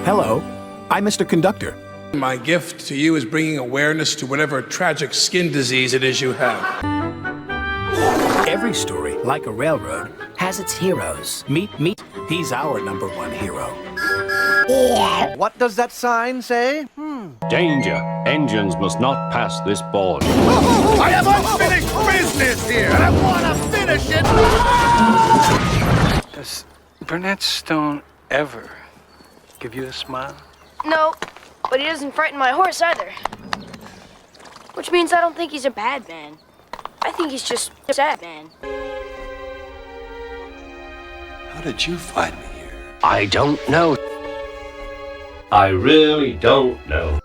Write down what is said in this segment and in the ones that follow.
Hello, I'm Mr. Conductor. My gift to you is bringing awareness to whatever tragic skin disease it is you have. Every story, like a railroad, has its heroes. Meet, he's our #1 hero. What does that sign say? Danger. Engines must not pass this board. I have unfinished business here, and I want to finish it! Does Burnett Stone ever give you a smile? No, but he doesn't frighten my horse either. Which means I don't think he's a bad man. I think he's just a sad man. How did you find me here? I don't know. I really don't know.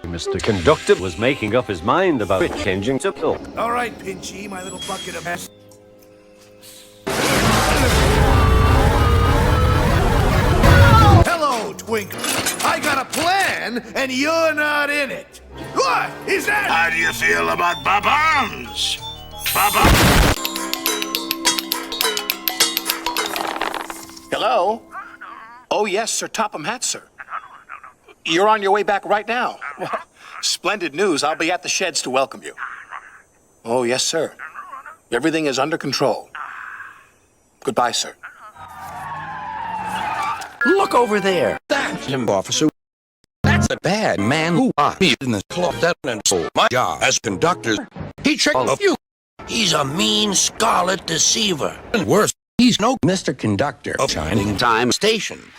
Mr. Conductor was making up his mind about changing to pill. All right, Pinchy, my little bucket of mess. Hello, Twinkle. I got a plan, and you're not in it. What is that? How do you feel about Babams? Baba? Hello? Oh, yes, Sir Topham Hatt, sir. You're on your way back right now. Well, splendid news. I'll be at the sheds to welcome you. Oh, yes, sir. Everything is under control. Goodbye, sir. Look over there. That's him, officer. That's a bad man who I beat in the club that and so my job as conductor. He tricked a few. He's a mean scarlet deceiver. And worse, he's no Mr. Conductor of Shining Time Station.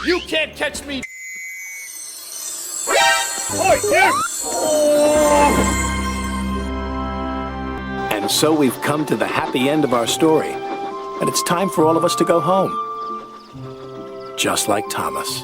You can't catch me! Oi, here! And so we've come to the happy end of our story. And it's time for all of us to go home. Just like Thomas.